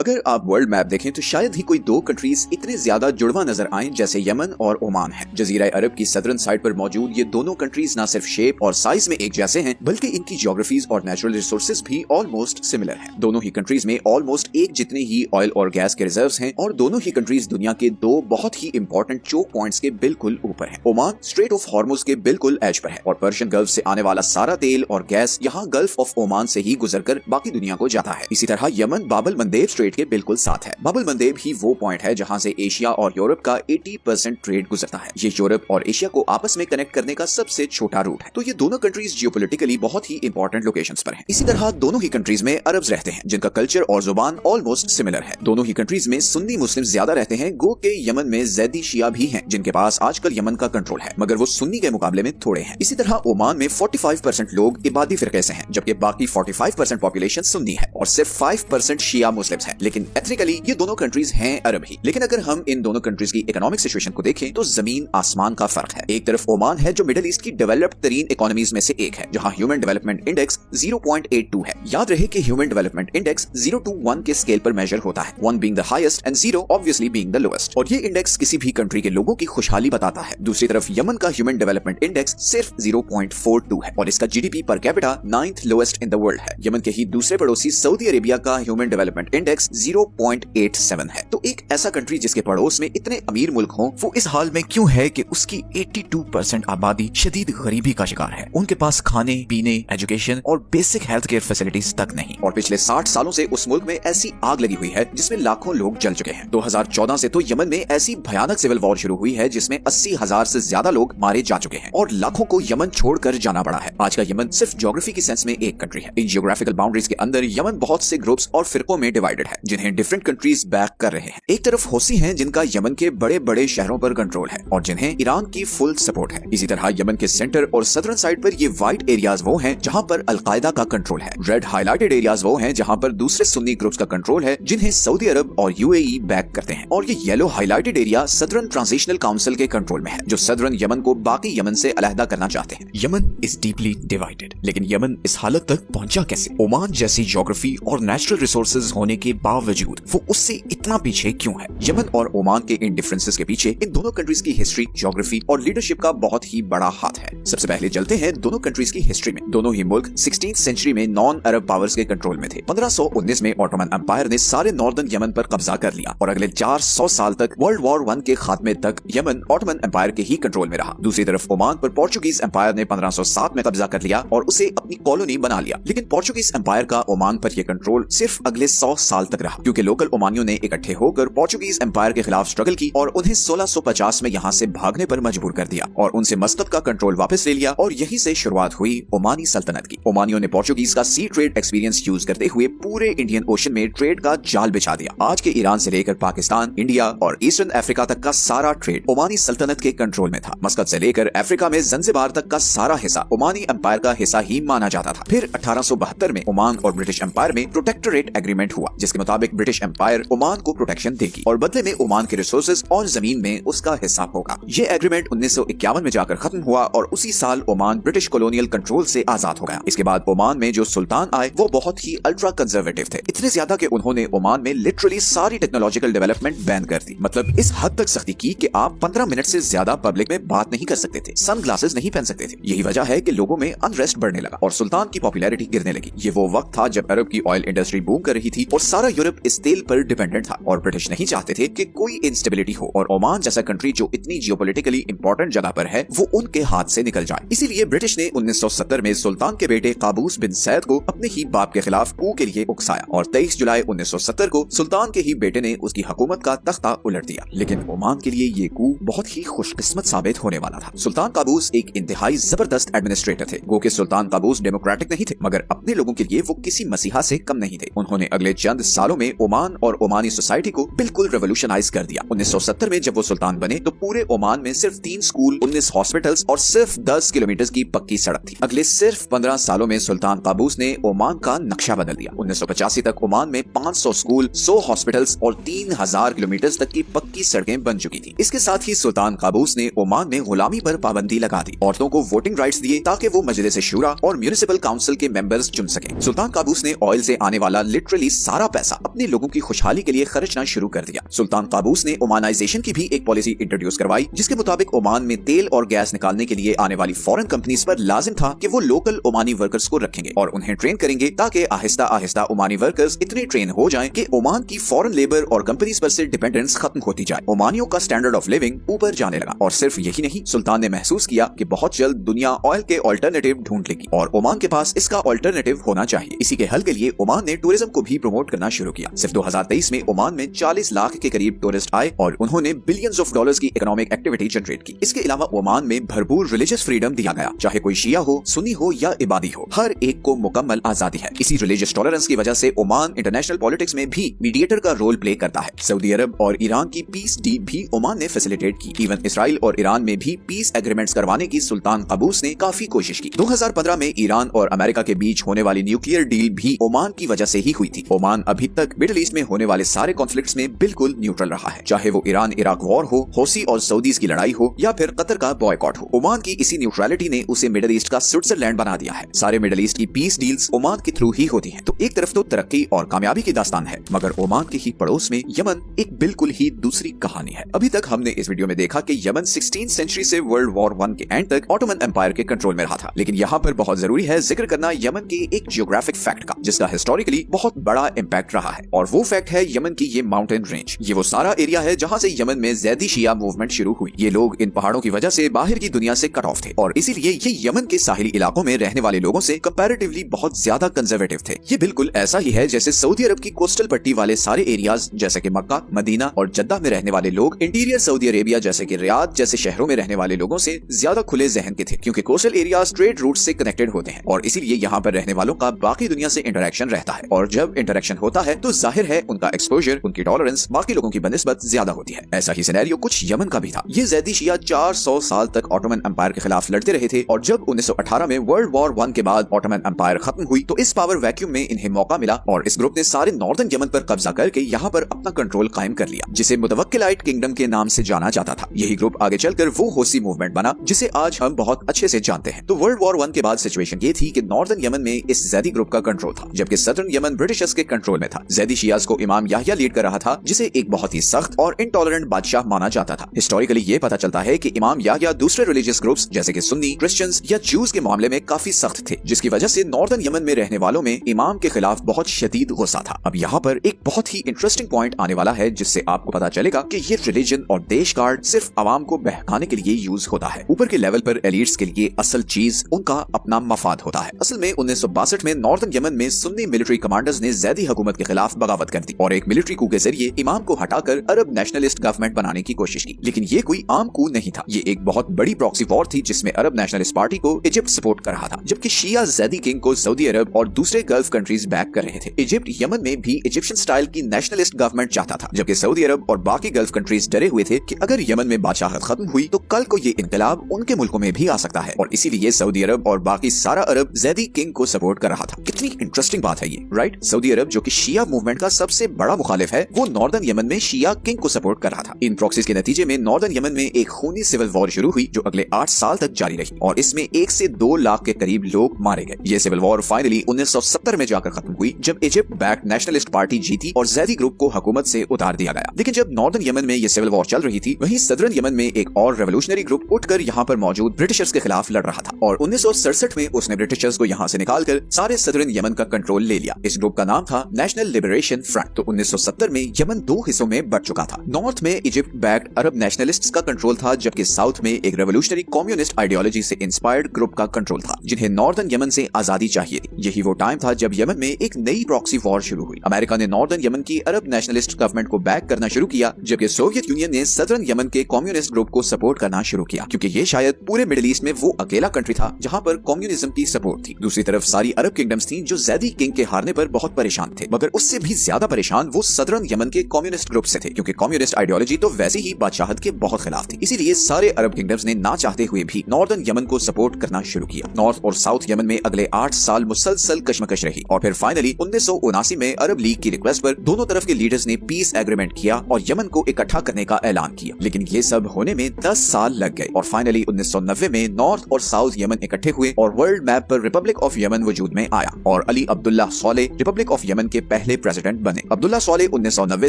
अगर आप world map देखें तो शायद ही कोई दो कंट्रीज इतने ज्यादा जुड़वा नजर आएं जैसे यमन और ओमान है। जजीरा अरब की सदर्न साइड पर मौजूद ये दोनों कंट्रीज न सिर्फ शेप और साइज में एक जैसे हैं बल्कि इनकी जियोग्राफीज और नेचुरल रिसोर्सेज भी ऑलमोस्ट सिमिलर हैं। दोनों ही कंट्रीज में ऑलमोस्ट एक जितने ही ऑयल और गैस के रिजर्व्स हैं और दोनों ही कंट्रीज दुनिया के दो बहुत ही इंपॉर्टेंट चोक पॉइंट्स के बिल्कुल ऊपर है। ओमान स्ट्रेट ऑफ हॉर्मुज के बिल्कुल एज पर है और पर्शियन गल्फ से आने वाला सारा तेल और गैस यहाँ गल्फ ऑफ ओमान से ही गुजरकर बाकी दुनिया को जाता है। इसी तरह यमन बाब अल मंदेब स्ट्रेट के बिल्कुल साथ है। बाब अल मंदेब ही वो पॉइंट है जहाँ से एशिया और यूरोप का 80% ट्रेड गुजरता है। ये यूरोप और एशिया को आपस में कनेक्ट करने का सबसे छोटा रूट है। तो ये दोनों कंट्रीज जियोपॉलिटिकली बहुत ही इंपॉर्टेंट लोकेशंस पर हैं। इसी तरह दोनों ही कंट्रीज में अरब्स रहते हैं जिनका कल्चर और जुबान ऑलमोस्ट सिमिलर है। दोनों ही कंट्रीज में सुन्नी मुस्लिम ज्यादा रहते हैं, गो के यमन में जैदी शिया भी हैं जिनके पास आजकल यमन का कंट्रोल है, मगर वो सुन्नी के मुकाबले में थोड़े हैं। इसी तरह ओमान में 45% लोग इबादी फिरके से हैं जबकि बाकी 45% पॉपुलेशन सुन्नी है और सिर्फ 5% शिया मुस्लिम्स हैं। लेकिन एथनिकली ये दोनों कंट्रीज हैं अरब ही। लेकिन अगर हम इन दोनों कंट्रीज की इकोनॉमिक सिचुएशन को देखें तो जमीन आसमान का फर्क है। एक तरफ ओमान है जो मिडिल ईस्ट की डेवलप्ड तरीन इकोनॉमीज में से एक है जहां ह्यूमन डेवलपमेंट इंडेक्स 0.82 है। याद रहे कि ह्यूमन डेवलपमेंट इंडेक्स 0 to 1 के स्केल पर मेजर होता है, 1 being the highest and 0 obviously being the lowest, और ये इंडेक्स किसी भी कंट्री के लोगों की खुशहाली बताता है। दूसरी तरफ यमन का ह्यूमन डेवलपमेंट इंडेक्स सिर्फ 0.42 है और इसका GDP per capita 9th lowest in the world है। यमन के ही दूसरे पड़ोसी सऊदी अरेबिया का ह्यूमन डेवलपमेंट इंडेक्स 0.87 है। तो एक ऐसा कंट्री जिसके पड़ोस में इतने अमीर मुल्क हों वो इस हाल में क्यों है कि उसकी 82% आबादी शदीद गरीबी का शिकार है। उनके पास खाने पीने, एजुकेशन और बेसिक हेल्थ केयर फैसिलिटीज तक नहीं। और पिछले 60 सालों से उस मुल्क में ऐसी आग लगी हुई है जिसमें लाखों लोग जल चुके हैं। 2014 से तो यमन में ऐसी भयानक सिविल वॉर शुरू हुई है जिसमें 80,000 से ज्यादा लोग मारे जा चुके हैं और लाखों को यमन छोड़कर जाना पड़ा है। आज का यमन सिर्फ ज्योग्राफी की सेंस में एक कंट्री है। इन जियोग्राफिकल बाउंड्रीज के अंदर यमन बहुत से ग्रुप्स और फिरकों में डिवाइडेड है जिन्हें डिफरेंट कंट्रीज बैक कर रहे हैं। एक तरफ हौसी हैं जिनका यमन के बड़े बड़े शहरों पर कंट्रोल है और जिन्हें ईरान की फुल सपोर्ट है। इसी तरह यमन के सेंटर और सदर्न साइड पर ये व्हाइट एरियाज वो हैं जहां पर अलकायदा का कंट्रोल है। रेड हाईलाइटेड एरियाज वो हैं जहां पर दूसरे सुन्नी ग्रुप्स का कंट्रोल है जिन्हें सऊदी अरब और यूएई बैक करते हैं। और ये yellow highlighted area southern transitional council के कंट्रोल में है जो सदर्न यमन को बाकी यमन से अलहदा करना चाहते हैं। यमन इज डीपली डिवाइडेड, लेकिन यमन इस हालत तक पहुंचा कैसे? ओमान जैसी ज्योग्राफी और नेचुरल रिसोर्सेज होने के बावजूद वो उससे इतना पीछे क्यों है? यमन और ओमान के इन डिफरेंसेस के पीछे इन दोनों कंट्रीज की हिस्ट्री, ज्योग्राफी और लीडरशिप का बहुत ही बड़ा हाथ है। सबसे पहले चलते हैं दोनों कंट्रीज की हिस्ट्री में। दोनों ही मुल्क 16th सेंचुरी में नॉन अरब पावर्स के कंट्रोल में थे। 1519 में ऑटोमन एम्पायर ने सारे नॉर्दर्न यमन पर कब्जा कर लिया और अगले 400 साल तक वर्ल्ड वॉर 1 के खात्मे तक यमन ऑटोमन एम्पायर के ही कंट्रोल में रहा। दूसरी तरफ ओमान पर पोर्चुगीज एम्पायर ने 1507 में कब्जा कर लिया और उसे अपनी कॉलोनी बना लिया। लेकिन पोर्चुगीज एम्पायर का ओमान पर यह कंट्रोल सिर्फ अगले 100 साल तक रहा क्योंकि लोकल ओमानियों ने इकट्ठे होकर पोर्चुगीज एम्पायर के खिलाफ स्ट्रगल की और उन्हें 1650 में यहाँ से भागने पर मजबूर कर दिया और उनसे मस्कत का कंट्रोल वापस ले लिया और यहीं से शुरुआत हुई ओमानी सल्तनत की। ओमानियों ने पोर्चुगीज का सी ट्रेड एक्सपीरियंस यूज करते हुए पूरे इंडियन ओशन में ट्रेड का जाल बिछा दिया। आज के ईरान से लेकर पाकिस्तान, इंडिया और ईस्टर्न अफ्रीका तक का सारा ट्रेड ओमानी सल्तनत के कंट्रोल में था। मस्कत से लेकर अफ्रीका में जंजीबार तक का सारा हिस्सा ओमानी एम्पायर का हिस्सा ही माना जाता था। फिर 1872 में ओमान और ब्रिटिश एम्पायर में प्रोटेक्टोरेट एग्रीमेंट हुआ जिसके मुताबिक ब्रिटिश एम्पायर ओमान को प्रोटेक्शन देगी और बदले में ओमान के रिसोर्सेज और जमीन में उसका हिस्सा होगा। ये एग्रीमेंट 1951 में जाकर खत्म हुआ और उसी साल ओमान ब्रिटिश कॉलोनियल कंट्रोल से आजाद हो गया। इसके बाद ओमान में जो सुल्तान आए वो बहुत ही अल्ट्रा कंजर्वेटिव थे, इतने ज्यादा कि उन्होंने ओमान में लिटरली सारी टेक्नोलॉजिकल डेवलपमेंट बैन कर दी। मतलब इस हद तक सख्ती की कि आप 15 मिनट से ज्यादा पब्लिक में बात नहीं कर सकते थे, सन ग्लासेस नहीं पहन सकते थे। यही वजह है कि लोगों में अनरेस्ट बढ़ने लगा और सुल्तान की पॉपुलैरिटी गिरने लगी। ये वो वक्त था जब अरब की ऑयल इंडस्ट्री बूम कर रही थी और सारा यूरोप इस तेल पर डिपेंडेंट था और ब्रिटिश नहीं चाहते थे कि कोई इंस्टेबिलिटी हो और ओमान जैसा कंट्री जो इतनी जियोपॉलिटिकली इंपॉर्टेंट जगह पर है वो उनके हाथ से निकल जाए। इसीलिए ब्रिटिश ने 1970 में सुल्तान के बेटे काबूस बिन सैद को अपने ही बाप के खिलाफ कू के लिए उकसाया और 23 जुलाई 1970 को सुल्तान के ही बेटे ने उसकी हुकूमत का तख्ता उलट दिया। लेकिन ओमान के लिए ये कू बहुत ही खुशकिस्मत साबित होने वाला था। सुल्तान काबूस एक इंतहाई जबरदस्त एडमिनिस्ट्रेटर थे। गो के सुल्तान काबूस डेमोक्रेटिक नहीं थे मगर अपने लोगों के लिए वो किसी मसीहा से कम नहीं थे। उन्होंने अगले चंद सालों में ओमान और ओमानी सोसाइटी को बिल्कुल रेवोल्यूशनाइज कर दिया। 1970 में जब वो सुल्तान बने तो पूरे ओमान में सिर्फ 3 स्कूल, 19 हॉस्पिटल्स और सिर्फ 10 किलोमीटर की पक्की सड़क थी। अगले सिर्फ 15 सालों में सुल्तान काबूस ने ओमान का नक्शा बदल दिया। 1985 तक ओमान में 500 स्कूल, 100 हॉस्पिटल्स और 3000 किलोमीटर तक की पक्की सड़कें बन चुकी थी। इसके साथ ही सुल्तान काबूस ने ओमान में गुलामी पर पाबंदी लगा दी। औरतों को वोटिंग राइट्स दिए ताकि वो मजलिस शूरा और म्युनिसिपल काउंसिल के मेंबर्स चुन सकें। सुल्तान काबूस ने ऑयल से आने वाला लिटरली सारा पैसा पैसा अपने लोगों की खुशहाली के लिए खर्चना शुरू कर दिया। सुल्तान काबूस ने ओमानाइजेशन की भी एक पॉलिसी इंट्रोड्यूस करवाई, जिसके मुताबिक ओमान में तेल और गैस निकालने के लिए आने वाली फॉरेन कंपनीज पर लाजिम था कि वो लोकल ओमानी वर्कर्स को रखेंगे और उन्हें ट्रेन करेंगे, ताकि आहिस्ता आहिस्ता ओमानी वर्कर्स इतने ट्रेन हो जाएं कि ओमान की फॉरेन लेबर और कंपनीज पर से डिपेंडेंस खत्म होती जाए। ओमानियों का स्टैंडर्ड ऑफ लिविंग ऊपर जाने लगा। और सिर्फ यही नहीं, सुल्तान ने महसूस किया कि बहुत जल्द दुनिया ऑयल के ऑल्टरनेटिव ढूंढ लेगी और ओमान के पास इसका ऑल्टरनेटिव होना चाहिए। इसी के हल के लिए ओमान ने टूरिज्म को भी प्रमोट करना शुरू किया। सिर्फ 2023 में ओमान में 40 लाख के करीब टूरिस्ट आए और उन्होंने बिलियंस ऑफ डॉलर्स की इकोनॉमिक एक्टिविटी जनरेट की। इसके अलावा ओमान में भरपूर रिलीजियस फ्रीडम दिया गया, चाहे कोई शिया हो, सुन्नी हो या इबादी हो, हर एक को मुकम्मल आजादी है। इसी रिलीजियस टॉलरेंस की वजह से ओमान इंटरनेशनल पॉलिटिक्स में भी मीडिएटर का रोल प्ले करता है। सऊदी अरब और ईरान की पीस डील भी ओमान ने फैसिलिटेट की। इवन इसराइल और ईरान में भी पीस एग्रीमेंट्स करवाने की सुल्तान काबूस ने काफी कोशिश की। 2015 में ईरान और अमेरिका के बीच होने वाली न्यूक्लियर डील भी ओमान की वजह से ही हुई थी। ओमान अभी तक मिडिल ईस्ट में होने वाले सारे कॉन्फ्लिक्ट्स में बिल्कुल न्यूट्रल रहा है, चाहे वो ईरान इराक वॉर हो, हौसी और सऊदीज की लड़ाई हो या फिर कतर का बॉयकॉट हो। ओमान की इसी न्यूट्रलिटी ने उसे मिडिल ईस्ट का स्विट्जरलैंड बना दिया है। सारे मिडिल ईस्ट की पीस डील्स ओमान के थ्रू ही होती हैं। तो एक तरफ तो तरक्की और कामयाबी की दास्तान है, मगर ओमान के ही पड़ोस में यमन एक बिल्कुल ही दूसरी कहानी है। अभी तक हमने इस वीडियो में देखा कि यमन 16वीं सेंचुरी से वर्ल्ड वॉर 1 के एंड तक ऑटोमन एम्पायर के कंट्रोल में रहा था। लेकिन यहाँ पर बहुत जरूरी है जिक्र करना यमन के एक जियोग्राफिक फैक्ट का, जिसका हिस्टोरिकली बहुत बड़ा इम्पैक्ट रहा है, और वो फैक्ट है यमन की ये माउंटेन रेंज। ये वो सारा एरिया है जहाँ से यमन में ज़ैदी शिया मूवमेंट शुरू हुई। ये लोग इन पहाड़ों की वजह से बाहर की दुनिया से कट ऑफ थे और इसीलिए ये यमन के साहिली इलाकों में रहने वाले लोगों से कंपैरेटिवली बहुत ज्यादा कंजर्वेटिव थे। ये बिल्कुल ऐसा ही है जैसे सऊदी अरब की कोस्टल पट्टी वाले सारे एरियाज जैसे कि मक्का, मदीना और जद्दा में रहने वाले लोग इंटीरियर सऊदी अरेबिया जैसे कि रियाद जैसे शहरों में रहने वाले लोगों से ज्यादा खुले जहन के थे, क्योंकि कोस्टल एरियाज ट्रेड रूट से कनेक्टेड होते हैं और इसीलिए यहाँ पर रहने वालों का बाकी दुनिया से इंटरेक्शन रहता है। और जब इंटरेक्शन होता है तो जाहिर है उनका एक्सपोजर, उनकी टॉलरेंस बाकी लोगों की बनिस्बत ज्यादा होती है। ऐसा ही सिनेरियो कुछ यमन का भी था। ये ज़ैदी शिया 400 साल तक ऑटोमन एम्पायर के खिलाफ लड़ते रहे थे और जब 1918 में वर्ल्ड वॉर 1 के बाद ऑटोमन एम्पायर खत्म हुई तो इस पावर वैक्यूम में इन्हें मौका मिला और इस ग्रुप ने सारे नॉर्दर्न यमन पर कब्जा करके यहाँ पर अपना कंट्रोल कायम कर लिया, जिसे मुतवक्किलाइट किंगडम के नाम से जाना जाता था। यही ग्रुप आगे चलकर वो होसी मूवमेंट बना जिसे आज हम बहुत अच्छे से जानते हैं। तो वर्ल्ड वॉर 1 के बाद सिचुएशन ये थी कि नॉर्दर्न यमन में इस ज़ैदी ग्रुप का कंट्रोल था, जबकि सदर्न यमन ब्रिटिशर्स के कंट्रोल में था। ज़ैदी शियाज को इमाम याह्या लीड कर रहा था, जिसे एक बहुत ही सख्त और इनटॉलरेंट बादशाह माना जाता था। हिस्टोरिकली ये पता चलता है कि इमाम याह्या दूसरे रिलीजियस ग्रुप्स जैसे कि सुन्नी, क्रिश्चियंस या जूस के मामले में काफी सख्त थे, जिसकी वजह से नॉर्दर्न यमन में रहने वालों में इमाम के खिलाफ बहुत शदीद गुस्सा था। अब यहाँ पर एक बहुत ही इंटरेस्टिंग पॉइंट आने वाला है, जिससे आपको पता चलेगा कि ये रिलीजन और देश कार्ड सिर्फ आवाम को बहकाने के लिए यूज होता है। ऊपर के लेवल पर एलिट्स के लिए असल चीज उनका अपना मफाद होता है। असल में 1962 में नॉर्दर्न यमन में सुन्नी मिलिट्री कमांडर्स ने ज़ैदी हुकूमत के खिलाफ बगावत कर दी और एक मिलिट्री कू के जरिए इमाम को हटाकर अरब नेशनलिस्ट गवर्नमेंट बनाने की कोशिश की। लेकिन ये कोई आम कू नहीं था, ये एक बहुत बड़ी प्रॉक्सी वॉर थी जिसमें अरब नेशनलिस्ट पार्टी को इजिप्ट सपोर्ट कर रहा था, जबकि शिया ज़ैदी किंग को सऊदी अरब और दूसरे गल्फ कंट्रीज बैक कर रहे थे। इजिप्ट यमन में भी इजिप्शियन स्टाइल की नेशनलिस्ट गवर्नमेंट चाहता था, जबकि सऊदी अरब और बाकी गल्फ कंट्रीज डरे हुए थे कि अगर यमन में बादशाहत खत्म हुई तो कल को ये इनकलाब उनके मुल्कों में भी आ सकता है, और इसीलिए सऊदी अरब और बाकी सारा अरब ज़ैदी किंग को सपोर्ट कर रहा था। कितनी इंटरेस्टिंग बात है ये, राइट? सऊदी अरब जो कि शिया मूवमेंट का सबसे बड़ा मुखालिफ है, वो नॉर्दर्न यमन में शिया किंग को सपोर्ट कर रहा था। इन प्रॉक्सीज के नतीजे में नॉर्दर्न यमन में एक खूनी सिविल वॉर शुरू हुई जो अगले 8 साल तक जारी रही और इसमें 1 से 2 लाख के करीब लोग मारे गए। ये सिविल वॉर फाइनली 1970 में जाकर खत्म हुई जब इजिप्ट बैक नेशनलिस्ट पार्टी जीती और ज़ैदी ग्रुप को हुकूमत से उतार दिया गया। लेकिन जब नॉर्दर्न यमन में ये सिविल वॉर चल रही थी, वहीं सदर्न यमन में एक और रेवोल्यूशनरी ग्रुप उठकर यहाँ पर मौजूद ब्रिटिशर्स के खिलाफ लड़ रहा था और 1967 में उसने ब्रिटिशर्स को यहाँ से निकालकर सारे सदर्न यमन का कंट्रोल ले लिया। इस ग्रुप का नाम था नेशनल लिबरेशन फ्रंट। तो 1970 में यमन 2 हिस्सों में बट चुका था। नॉर्थ में इजिप्ट बैक्ड अरब नेशनलिस्ट्स का कंट्रोल था, जबकि साउथ में एक रेवोल्यूशनरी कम्युनिस्ट आइडियोलॉजी से इंस्पायर्ड ग्रुप का कंट्रोल था, जिन्हें नॉर्दर्न यमन से आजादी चाहिए थी। यही वो टाइम था जब यमन में एक नई प्रॉक्सी वॉर शुरू हुई। अमेरिका ने नॉर्दर्न यमन की अरब नेशनलिस्ट गवर्नमेंट को बैक करना शुरू किया, जबकि सोवियत यूनियन ने सदर्न यमन के कम्युनिस्ट ग्रुप को सपोर्ट करना शुरू किया, क्योंकि ये शायद पूरे मिडिल ईस्ट में वो अकेला कंट्री था जहां पर कम्युनिज्म की सपोर्ट थी। दूसरी तरफ सारी अरब किंगडम्स थी जो ज़ैदी किंग के हारने पर बहुत परेशान थे, मगर उससे भी ज्यादा परेशान वो सदर्न यमन के कम्युनिस्ट ग्रुप से थे, क्योंकि कम्युनिस्ट आइडियोलॉजी तो वैसे ही बादशाहत के बहुत खिलाफ थी। इसीलिए सारे अरब किंगडम्स ने ना चाहते हुए भी नॉर्दर्न यमन को सपोर्ट करना शुरू किया। नॉर्थ और साउथ यमन में अगले 8 साल मुसलसल कशमकश रही और फिर फाइनली 1979 में अरब लीग की रिक्वेस्ट पर दोनों तरफ के लीडर्स ने पीस एग्रीमेंट किया और यमन को इकट्ठा करने का ऐलान किया। लेकिन ये सब होने में 10 साल लग गए और फाइनली 1990 में नॉर्थ और साउथ यमन इकट्ठे हुए और वर्ल्ड मैप पर रिपब्लिक ऑफ यमन वजूद में आया और Ali Abdullah Saleh republic of Yemen के पहले पहले प्रेसिडेंट बने। अब्दुल्ला सॉलेह 1990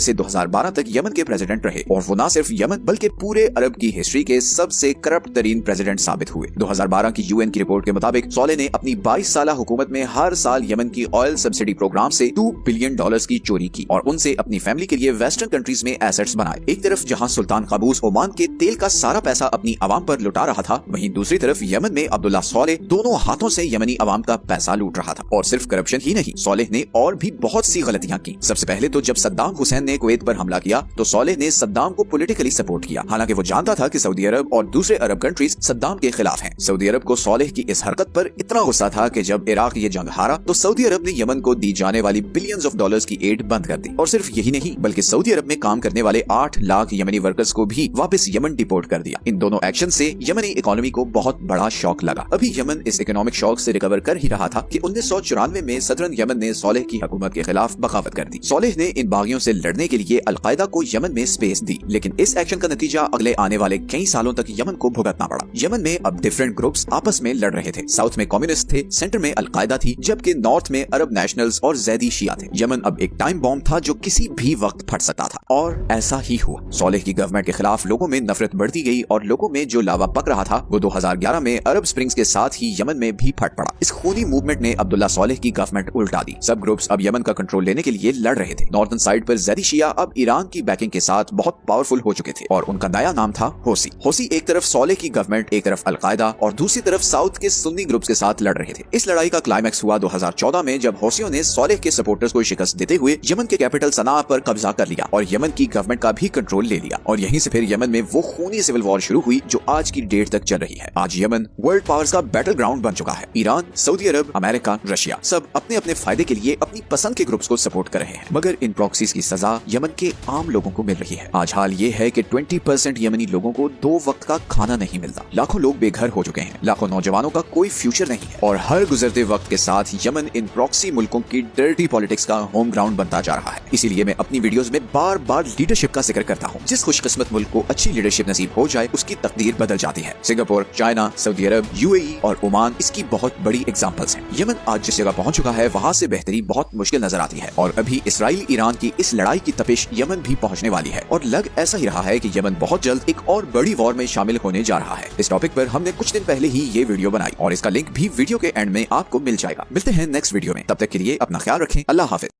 से 2012 तक यमन के प्रेसिडेंट रहे और वो न सिर्फ यमन बल्कि पूरे अरब की हिस्ट्री के सबसे करप्ट तरीन प्रेसिडेंट साबित हुए। 2012 की यूएन की रिपोर्ट के मुताबिक सॉलेह ने अपनी 22 साल हुकूमत में हर साल यमन की ऑयल सब्सिडी प्रोग्राम से $2 बिलियन की चोरी की और उनसे अपनी फैमिली के लिए वेस्टर्न कंट्रीज में एसेट्स बनाए। एक तरफ जहां सुल्तान काबूस ओमान के तेल का सारा पैसा अपनी आवाम पर लुटा रहा था, वहीं दूसरी तरफ यमन में अब्दुल्ला सॉलेह दोनों हाथों से यमनी आवाम का पैसा लूट रहा था। और सिर्फ करप्शन ही नहीं, सॉलेह ने और भी बहुत सी गलतियां की। सबसे पहले तो जब सद्दाम हुसैन ने कुवैत पर हमला किया तो सॉलेह ने सद्दाम को पॉलिटिकली सपोर्ट किया, हालांकि वो जानता था कि सऊदी अरब और दूसरे अरब कंट्रीज सद्दाम के खिलाफ हैं। सऊदी अरब को सॉलेह की इस हरकत पर इतना गुस्सा था कि जब इराक ये जंग हारा तो सऊदी अरब ने यमन को दी जाने वाली बिलियंस ऑफ डॉलर्स की एड बंद कर दी। और सिर्फ यही नहीं बल्कि सऊदी अरब में काम करने वाले 8 लाख यमनी वर्कर्स को भी वापस यमन डिपोर्ट कर दिया। इन दोनों एक्शन से यमनी इकोनॉमी को बहुत बड़ा शॉक लगा। अभी यमन इस इकोनॉमिक शॉक से रिकवर कर ही रहा था कि 1994 में सदरन यमन ने सॉलेह की हुकूमत के खिलाफ बगावत कर दी। सॉलेह ने इन बागियों से लड़ने के लिए अलकायदा को यमन में स्पेस दी, लेकिन इस एक्शन का नतीजा अगले आने वाले कई सालों तक यमन को भुगतना पड़ा। यमन में अब डिफरेंट ग्रुप्स आपस में लड़ रहे थे। साउथ में कम्युनिस्ट थे, सेंटर में अलकायदा थी, जबकि नॉर्थ में अरब नेशनल्स और जैदी शिया थे। यमन अब एक टाइम बॉम्ब था जो किसी भी वक्त फट सकता था और ऐसा ही हुआ। सॉलेह की गवर्नमेंट के खिलाफ लोगों में नफरत बढ़ती गई और लोगों में जो लावा पक रहा था वो 2011 में अरब स्प्रिंग्स के साथ ही यमन में भी फट पड़ा। इस खूनी मूवमेंट ने अब्दुल्ला सॉलेह की गवर्नमेंट उल्टा दी। सब ग्रुप्स अब यमन का कंट्रोल लेने के लिए लड़ रहे थे। नॉर्थन साइड पर जैदी शिया अब ईरान की बैकिंग के साथ बहुत पावरफुल हो चुके थे और उनका नया नाम था होसी। होसी एक तरफ सॉलेह की गवर्नमेंट, एक तरफ अलकायदा और दूसरी तरफ साउथ के सुन्नी ग्रुप्स के साथ लड़ रहे थे। इस लड़ाई का क्लाइमैक्स हुआ 2014 में जब होसियों ने सॉलेह के सपोर्टर्स को शिकस्त देते हुए यमन के कैपिटल सना पर कब्जा कर लिया और यमन की गवर्नमेंट का भी कंट्रोल ले लिया। और यहीं से फिर यमन में वो खूनी सिविल वॉर शुरू हुई जो आज की डेट तक चल रही है। आज यमन वर्ल्ड पावर्स का बैटल ग्राउंड बन चुका है। ईरान, सऊदी अरब, अमेरिका, रशिया सब अपने अपने फायदे के लिए अपनी पसंद के ग्रुप्स को सपोर्ट कर रहे हैं, मगर इन प्रॉक्सीज की सजा यमन के आम लोगों को मिल रही है। आज हाल ये है कि 20% यमनी लोगों को 2 वक्त का खाना नहीं मिलता। लाखों लोग बेघर हो चुके हैं, लाखों नौजवानों का कोई फ्यूचर नहीं है और हर गुजरते वक्त के साथ यमन इन प्रॉक्सी मुल्कों की डर्टी पॉलिटिक्स का होम ग्राउंड बनता जा रहा है। इसीलिए मैं अपनी वीडियोस में बार बार लीडरशिप का जिक्र करता हूँ। जिस खुशकिस्मत मुल्क को अच्छी लीडरशिप नसीब हो जाए उसकी तकदीर बदल जाती है। सिंगापुर, चाइना, सऊदी अरब, यूएई और ओमान इसकी बहुत बड़ी एग्जांपल्स हैं। यमन आज जिस जगह पहुंच चुका है वहां से बेहतरी बहुत मुश्किल नजर आती है और अभी इसराइल ईरान की इस लड़ाई की तपिश यमन भी पहुंचने वाली है और लग ऐसा ही रहा है कि यमन बहुत जल्द एक और बड़ी वॉर में शामिल होने जा रहा है। इस टॉपिक पर हमने कुछ दिन पहले ही ये वीडियो बनाई और इसका लिंक भी वीडियो के एंड में आपको मिल जाएगा। मिलते हैं नेक्स्ट वीडियो में, तब तक के लिए अपना ख्याल रखें। अल्लाह हाफिज।